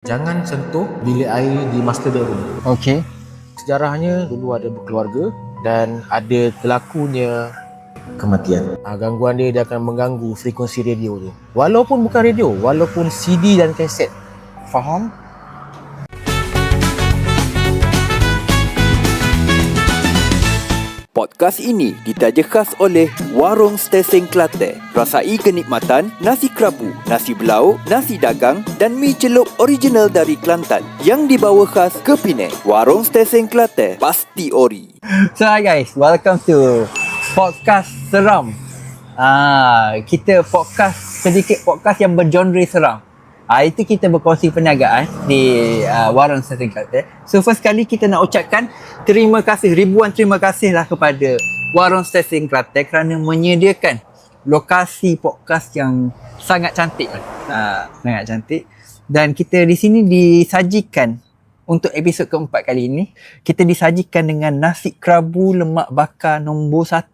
Jangan sentuh bilik air di master bedroom. Okey. Sejarahnya dulu ada berkeluarga dan ada berlakunya kematian. Gangguan dia akan mengganggu frekuensi radio tu. Walaupun bukan radio, walaupun CD dan kaset. Faham? Podcast ini ditaja khas oleh Warung Stesen Kelate. Rasai kenikmatan nasi kerabu, nasi belau, nasi dagang dan mi celup original dari Kelantan yang dibawa khas ke Penang. Warung Stesen Kelate, pasti ori. So hi guys, welcome to podcast seram. Kita sedikit podcast yang bergenre seram. Itu kita berkongsi perniagaan di Warung Stesen Kelate. So first kali kita nak ucapkan ribuan terima kasih lah kepada Warung Stesen Kelate kerana menyediakan lokasi podcast yang sangat cantik. Sangat cantik. Dan kita di sini disajikan untuk episod keempat kali ini, kita disajikan dengan nasi kerabu lemak bakar nombor 1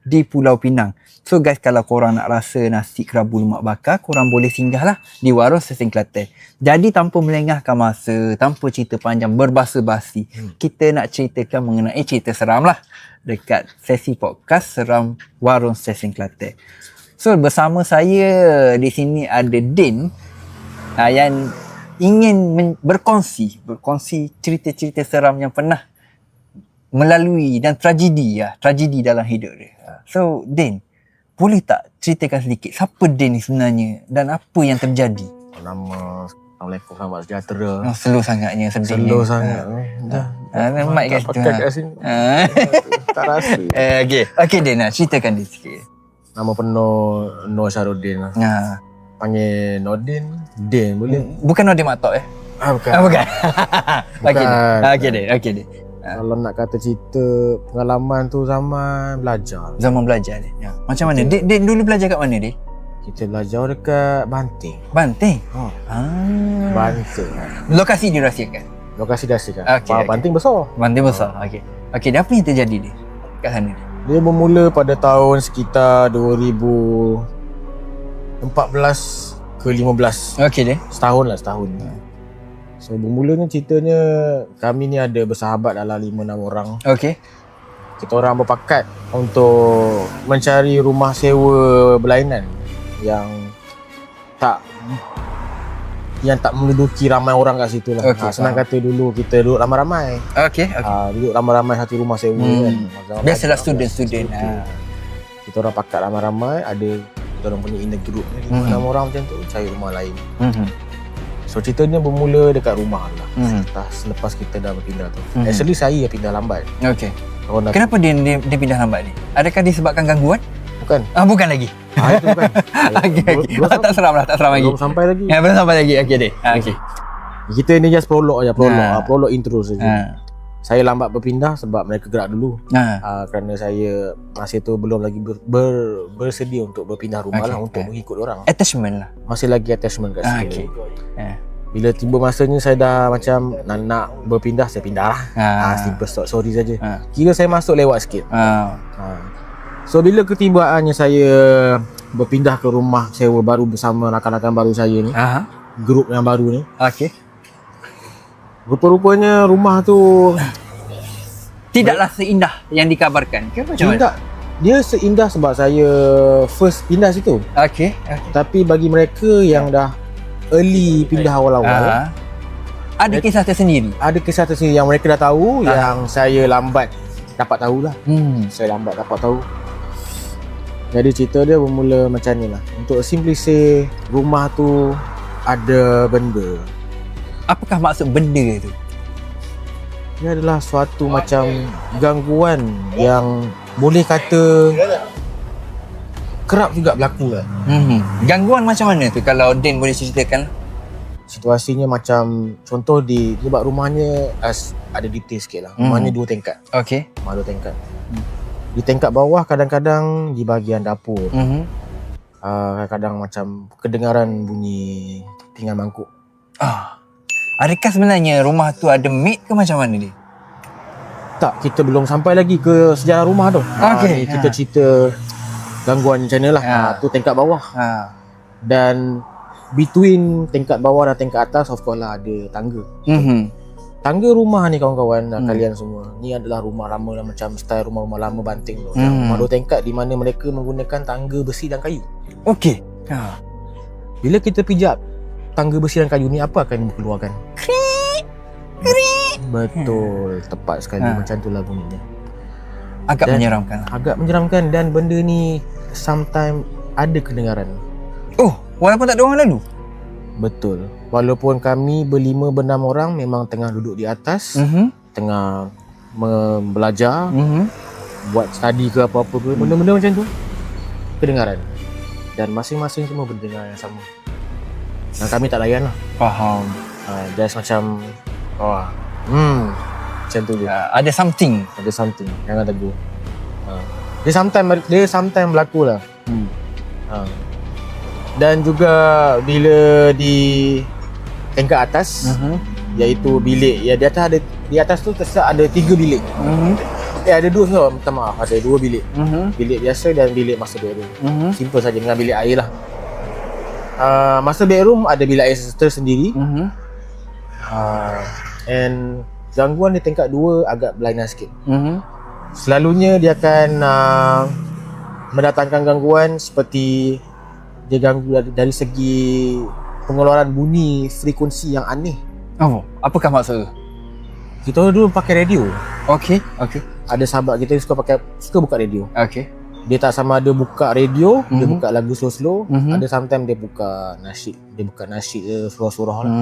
di Pulau Pinang. So guys, kalau korang nak rasa nasi kerabu lemak bakar, korang boleh singgahlah di Warung Stesen Kelate. Jadi tanpa melengahkan masa, tanpa cerita panjang, berbasa-basi, kita nak ceritakan mengenai cerita seram lah dekat sesi podcast seram Warung Stesen Kelate. So bersama saya di sini ada Din yang ingin berkongsi cerita-cerita seram yang pernah melalui dan tragedi dalam hidup dia. So Din, boleh tak ceritakan sedikit siapa Din ni sebenarnya dan apa yang terjadi? Nama Assalamualaikum, selamat sejahtera. Slow sangatnya, sedih. Slow sangat. Dah. Mic kat situ. Pakai kat sini. Tak rasa. Okey Din, ceritakan Din sikit. Nama penuh Nur Syarudin. Panggil Nordin. Din boleh? Bukan Nordin Matok Bukan. Bukan. Okey Din. Bukan. Okey Din. Kalau nak kata cerita pengalaman tu zaman belajar. Zaman belajar ni. Macam mana? Din dulu belajar kat mana Din? Kita belajar dekat Banting. Banting? Banting. Lokasi dirahsiakan? Lokasi dasar kan. Okey. Banting besar. Banting besar. Okey, dan apa yang terjadi Din kat sana Din? Dia bermula pada tahun sekitar 2014 ke 15. Okey Din. Setahun. So bermulanya ceritanya kami ni ada bersahabat dalam 5-6 orang. Okey. Kita orang berpakat untuk mencari rumah sewa berlainan yang tak menduduki ramai orang kat situ lah. Senang kata dulu kita duduk ramai-ramai. Okey. Duduk ramai-ramai satu rumah sewa kan. Biasalah student. Kita orang pakat ramai-ramai, ada kita orang punya inner group ni 5-6 orang macam tu cari rumah lain. So ceritanya bermula dekat rumah lah. Selepas kita dah berpindah tu. Actually saya yang pindah lambat. Okey. Kenapa dia pindah lambat ni? Adakah disebabkan gangguan? Bukan. Bukan lagi. Itu bukan. Okey. Tak seram lagi. Belum sampai lagi. Belum sampai lagi. Okey deh. Okey. Kita ni just prolog je, prolog intro saja. Saya lambat berpindah sebab mereka gerak dulu. Kerana saya masa tu belum lagi bersedia untuk berpindah rumah lah untuk mengikut orang. Attachment lah. Masih lagi attachment kat situ. Okey. Bila tiba masanya saya dah macam nak berpindah, saya pindah lah. Simple sorry saja. Kira saya masuk lewat sikit. So bila ketibaannya saya berpindah ke rumah sewa baru bersama rakan-rakan baru saya ni, grup yang baru ni. Okey. Rupa-rupanya rumah tu tidaklah seindah yang dikabarkan. Ke macam mana? Dia seindah sebab saya first pindah situ. Okey. Tapi bagi mereka yang dah early pindah awal-awal, ada kisah tersendiri. Ada kisah tersendiri yang mereka dah tahu, yang saya lambat dapat tahulah. Saya lambat dapat tahu. Jadi cerita dia bermula macam ni lah. Untuk simply say, rumah tu ada benda. Apakah maksud benda tu? Dia adalah suatu macam gangguan yang boleh kata kerap juga berlaku lah. Gangguan macam mana tu kalau Din boleh ceritakan? Situasinya macam contoh sebab rumahnya ada detail sikit lah. Rumahnya 2 tingkat. Okey. Rumah 2 tingkat. Di tingkat bawah kadang-kadang di bahagian dapur. Kadang-kadang macam kedengaran bunyi pinggan mangkuk. Adakah sebenarnya rumah tu ada maid ke macam mana dia? Tak, kita belum sampai lagi ke sejarah rumah tu. Okey. Kita cerita gangguan macam mana lah. Tu tingkat bawah. Dan between tingkat bawah dan tingkat atas of course lah ada tangga. Tangga rumah ni kawan-kawan kalian semua, ni adalah rumah lama lah, macam style rumah-rumah lama Banting tu. Yang rumah 2 tingkat di mana mereka menggunakan tangga besi dan kayu. Okey. Bila kita pijak tangga besi dan kayu ni, apa akan dikeluarkan? Betul, tepat sekali, macam tu lah bunyinya. Agak menyeramkan. Agak menyeramkan, dan benda ni sometimes ada kedengaran. Oh, walaupun tak ada orang lalu? Betul. Walaupun kami berlima berenam orang memang tengah duduk di atas, tengah belajar, buat study ke apa-apa ke, benda-benda macam tu, kedengaran. Dan masing-masing semua mendengar yang sama. Dan kami tak layan lah. Faham. Just macam macam tu je. Ada something. Jangan tegur. Dia sometimes berlaku lah. Dan juga bila di tingkat atas, iaitu bilik, ya di atas tu tersedia ada 3 bilik. Ada 2 so, minta maaf, ada 2 bilik. Bilik biasa dan bilik master bedroom. Simple saja dengan bilik air lah. Master bedroom ada bilik air tersendiri. And gangguan di tingkat 2 agak berlainan sikit. Selalunya dia akan mendatangkan gangguan seperti dia ganggu dari segi pengeluaran bunyi frekuensi yang aneh. Oh, apakah maksud tu? Kita dulu pakai radio. Okey. Ada sahabat kita suka buka radio. Okey. Dia tak sama ada buka radio, dia buka lagu slow-slow, ada sometimes dia buka nasyid surah-surah lah.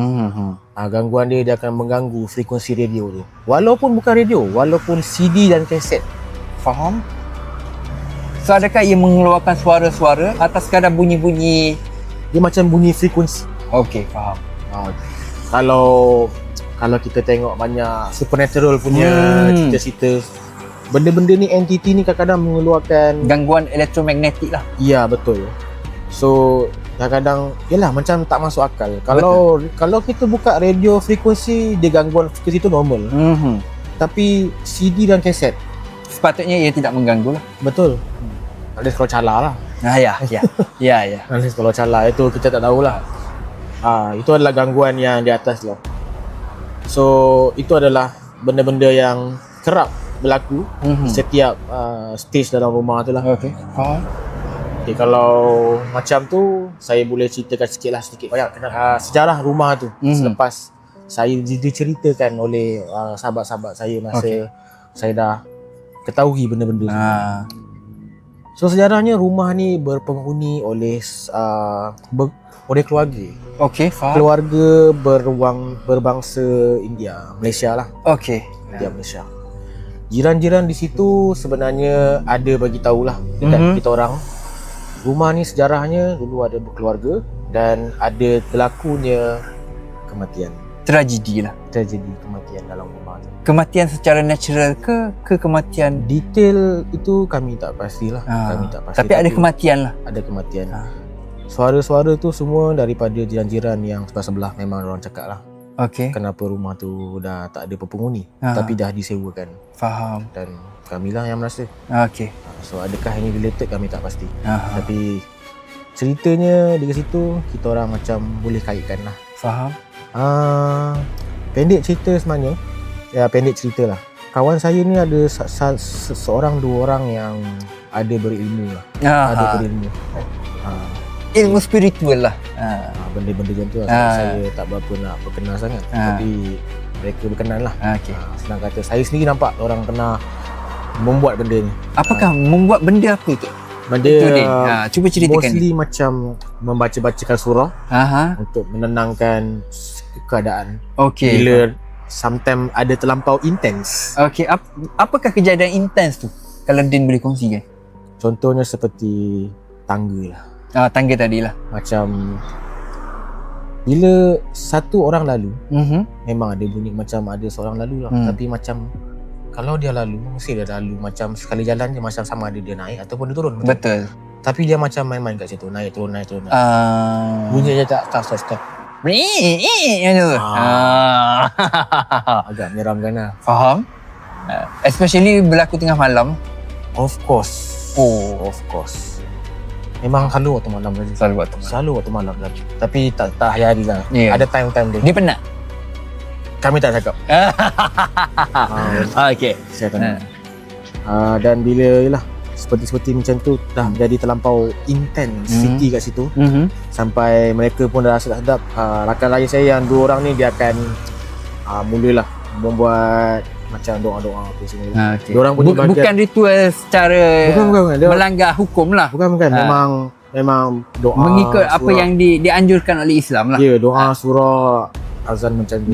Gangguan dia akan mengganggu frekuensi radio tu. Walaupun bukan radio, walaupun CD dan kaset. Faham? So adakah ia mengeluarkan suara-suara atau sekadar bunyi-bunyi? Dia macam bunyi frekuensi. Okey, faham. Kalau kita tengok banyak supernatural punya cerita-cerita, benda-benda ni, entiti ni kadang-kadang mengeluarkan gangguan elektromagnetik lah. Ya, betul. So kadang-kadang yalah macam tak masuk akal. Kalau kita buka radio frekuensi, dia gangguan frekuensi tu normal. Tapi CD dan kaset sepatutnya ia tidak mengganggu lah. Betul. Unless kalau cala lah. Ya. Unless kalau cala, itu kita tak tahulah. Itu adalah gangguan yang di atas lah. So itu adalah benda-benda yang kerap berlaku setiap stage dalam rumah tu lah. Okey. Faham. Okay, kalau macam tu, saya boleh ceritakan sedikit banyak sejarah rumah tu selepas saya diceritakan oleh sahabat-sahabat saya masa saya dah ketahui benda-benda tu. So sejarahnya, rumah ni berpenghuni oleh keluarga. Okey, faham. Keluarga berbangsa India, Malaysia lah. Okey. India, Malaysia. Jiran-jiran di situ sebenarnya ada bagi tahulah dekat kita orang. Rumah ni sejarahnya dulu ada berkeluarga dan ada berlakunya kematian. Tragedi Kematian dalam rumah tu. Kematian secara natural ke kematian? Detail itu kami tak pastilah. Tapi ada kematian lah. Ada kematian. Suara-suara tu semua daripada jiran-jiran yang sebelah-sebelah. Memang orang cakap lah. Okey. Kenapa rumah tu dah tak ada penghuni, tapi dah disewakan. Faham. Dan kamilah yang merasa. Okey. So adakah ini related, kami tak pasti. Tapi ceritanya di situ kita orang macam boleh kaitkan lah. Faham. Pendek cerita sebenarnya. Pendek cerita lah. Kawan saya ni ada seorang dua orang yang ada berilmu lah. Ada berilmu. Ilmu spiritual lah. Benda-benda macam tu lah. Saya tak berapa nak berkenal sangat. Tapi mereka berkenan lah. Senang kata, saya sendiri nampak orang kena membuat benda ni. Apakah membuat benda apa tu? Benda cuba ceritakan. Mostly macam membaca-bacakan surah untuk menenangkan keadaan. Okey. Bila sometimes ada terlampau intens. Okey, apakah kejadian intens tu? Kalau Din boleh kongsikan. Contohnya seperti tangga lah. Tangga tadi lah. Macam bila satu orang lalu, memang ada bunyi macam ada seorang lalu lah. Tapi macam kalau dia lalu, mesti dia lalu macam sekali jalan je macam sama ada dia naik ataupun dia turun. Betul. Tapi dia macam main-main kat situ, naik turun. Bunyi je tak stop. Agak menyeramkan lah. Faham. Especially berlaku tengah malam. Of course. Memang selalu waktu malam saja. Selalu waktu malam saja. Tapi tak hari-hari lah. Ada time-time dia. Dia penat? Kami tak cakap. Okey. Saya tanya. Dan bila yalah seperti macam tu dah jadi terlampau intensity kat situ. Sampai mereka pun dah sedap. Rakan lain saya yang 2 orang ni dia akan mulalah membuat macam doa-doa apa semua. Diorang punya bukan ritual secara bukan. melanggar hukum lah. Bukan. Memang doa mengikut apa surah. yang dianjurkan oleh Islam lah. Ya, doa surah azan macam tu.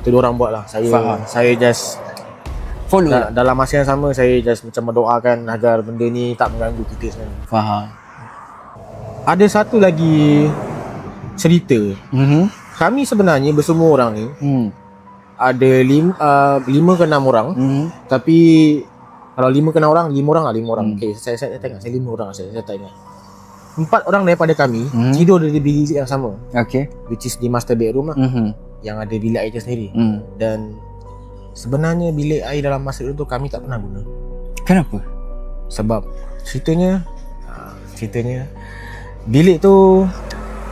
Tu diorang buat lah. Saya just follow dalam masa yang sama saya just macam mendoakan agar benda ni tak mengganggu kita sebenarnya. Faham. Ada satu lagi cerita. Kami sebenarnya bersemua orang ni ada 5 ke 6 orang. Tapi kalau 5 ke 6 orang, 5 orang lah 5 orang. Okey, saya tengok saya 5 orang saya tak ingat. 4 orang daripada kami tidur di bilik yang sama. Okey. Which is di master bedroom lah. Yang ada bilik air dia sendiri. Dan sebenarnya bilik air dalam master bedroom tu kami tak pernah guna. Kenapa? Sebab ceritanya bilik tu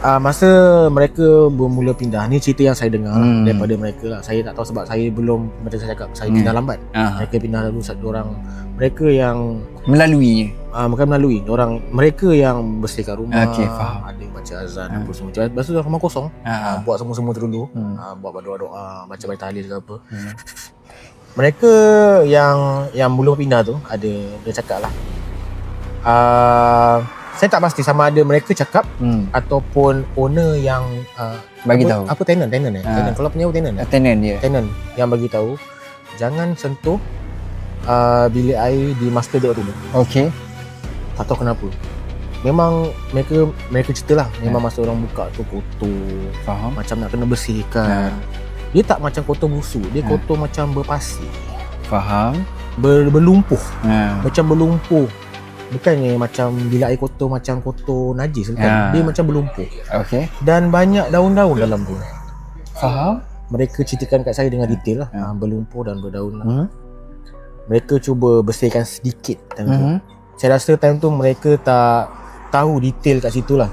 masa mereka bermula pindah, ni cerita yang saya dengar daripada mereka lah. Saya tak tahu sebab saya belum, macam saya cakap, saya pindah lambat. Mereka pindah dulu satu orang. Mereka yang melaluinya. Bukan melalui, mereka yang bersihkan rumah. Okey, faham. Ada baca azan apa semua. Lepas tu rumah kosong. Buat semua dulu. Buat doa-doa, baca tahlil ke apa. Mereka yang belum pindah tu ada dia cakap lah. Saya tak pasti sama ada mereka cakap ataupun owner yang bagi tahu. Apa tenant Tenant. Kalau penyewa tenant. Tenant yang bagi tahu jangan sentuh bilik air di master bedroom. Okey. Tak tahu kenapa. Memang mereka ceritalah memang masa orang buka tu kotor. Faham. Macam nak kena bersihkan. Dia tak macam kotor busuk, dia kotor macam berpasir. Faham. Berlumpuh. Macam berlumpuh. Bukannya macam bilik air kotor macam kotor najis kan. Dia macam berlumpuh. Okey. Dan banyak daun-daun dalam tu. Faham. Mereka ceritakan kat saya dengan detail lah. Berlumpur dan berdaun lah. Mereka cuba bersihkan sedikit time tu. Saya rasa time tu mereka tak tahu detail kat situ lah.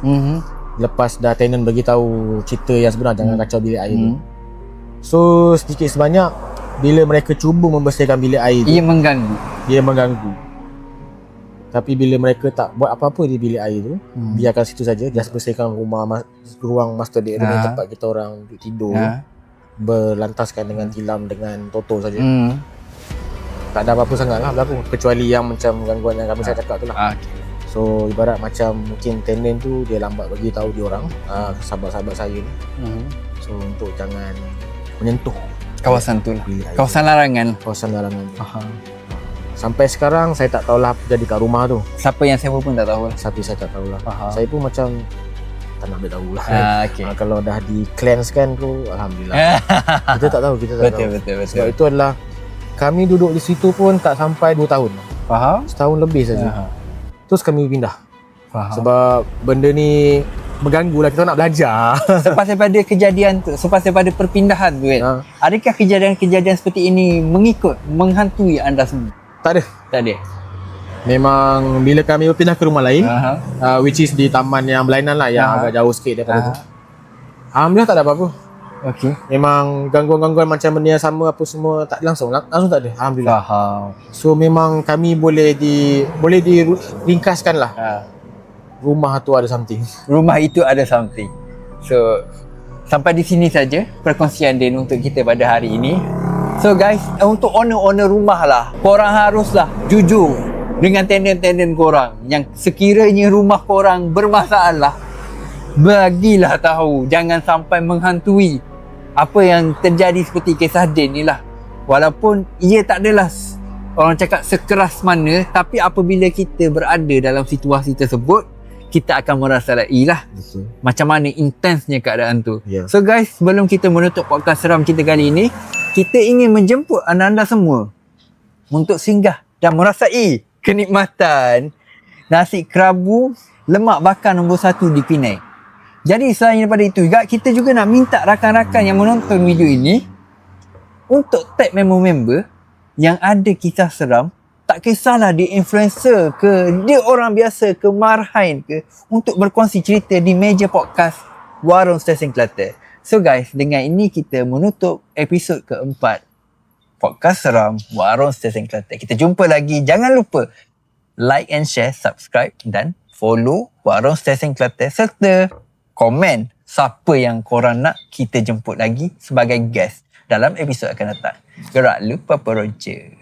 Lepas dah tenant bagi tahu cerita yang sebenar, jangan kacau bilik air tu. So sedikit sebanyak bila mereka cuba membersihkan bilik air tu, Ia mengganggu. Tapi bila mereka tak buat apa-apa di bilik air tu, biarkan situ saja, just bersihkan ruang master bedroom yang tempat kita orang tidur, berlantaskan dengan tilam dengan toto saja. Tak ada apa-apa sangat lah berlaku, kecuali yang macam gangguan yang kami saya cakap tu lah. So ibarat macam mungkin tenant tu dia lambat bagi tahu dia orang, sahabat-sahabat saya ni. So untuk jangan menyentuh kawasan tu lah, kawasan larangan. Sampai sekarang saya tak tahulah apa jadi kat rumah tu. Siapa yang sewa pun tak tahu lah. Tapi saya tak tahulah. Saya pun macam tak nak ambil tahulah. Kalau dah di cleanse kan tu, alhamdulillah. Kita tak tahu. Betul. Sebab itu adalah kami duduk di situ pun tak sampai 2 tahun. Faham? Setahun lebih saja. Terus kami pindah. Faham. Sebab benda ni mengganggu lah, kita nak belajar. Selepas daripada kejadian tu, selepas daripada perpindahan tu kan, adakah kejadian-kejadian seperti ini menghantui anda semua? Tak ada. Memang bila kami berpindah ke rumah lain, which is di taman yang berlainan lah, yang agak jauh sikit daripada tu, alhamdulillah tak ada apa-apa. Okey. Memang gangguan-gangguan macam benda yang sama apa semua tak langsung tak ada, alhamdulillah. So memang kami boleh diringkaskan lah. Rumah tu ada something. Rumah itu ada something. So sampai di sini saja perkongsian Din untuk kita pada hari ini. So guys, untuk owner-owner rumah lah, korang haruslah jujur dengan tenant-tenant korang yang sekiranya rumah korang bermasalah, bagilah tahu, jangan sampai menghantui apa yang terjadi seperti kisah Din ni lah. Walaupun ia tak adalah orang cakap sekeras mana, tapi apabila kita berada dalam situasi tersebut, kita akan merasai lah macam mana intensnya keadaan tu. So guys, sebelum kita menutup podcast seram kita kali ini, kita ingin menjemput anda-anda semua untuk singgah dan merasai kenikmatan nasi kerabu lemak bakar nombor 1 di Penang. Jadi selain daripada itu juga, kita juga nak minta rakan-rakan yang menonton video ini untuk tag member-member yang ada kisah seram, tak tak kisahlah dia influencer ke, dia orang biasa ke, marhain ke, untuk berkongsi cerita di meja podcast Warung Stesen Kelantan. So guys, dengan ini kita menutup episod keempat Podcast Seram Warung Stesen Kelantan. Kita jumpa lagi. Jangan lupa like and share, subscribe dan follow Warung Stesen Kelantan serta komen siapa yang korang nak kita jemput lagi sebagai guest dalam episod akan datang. Gerak lu Papa Roger.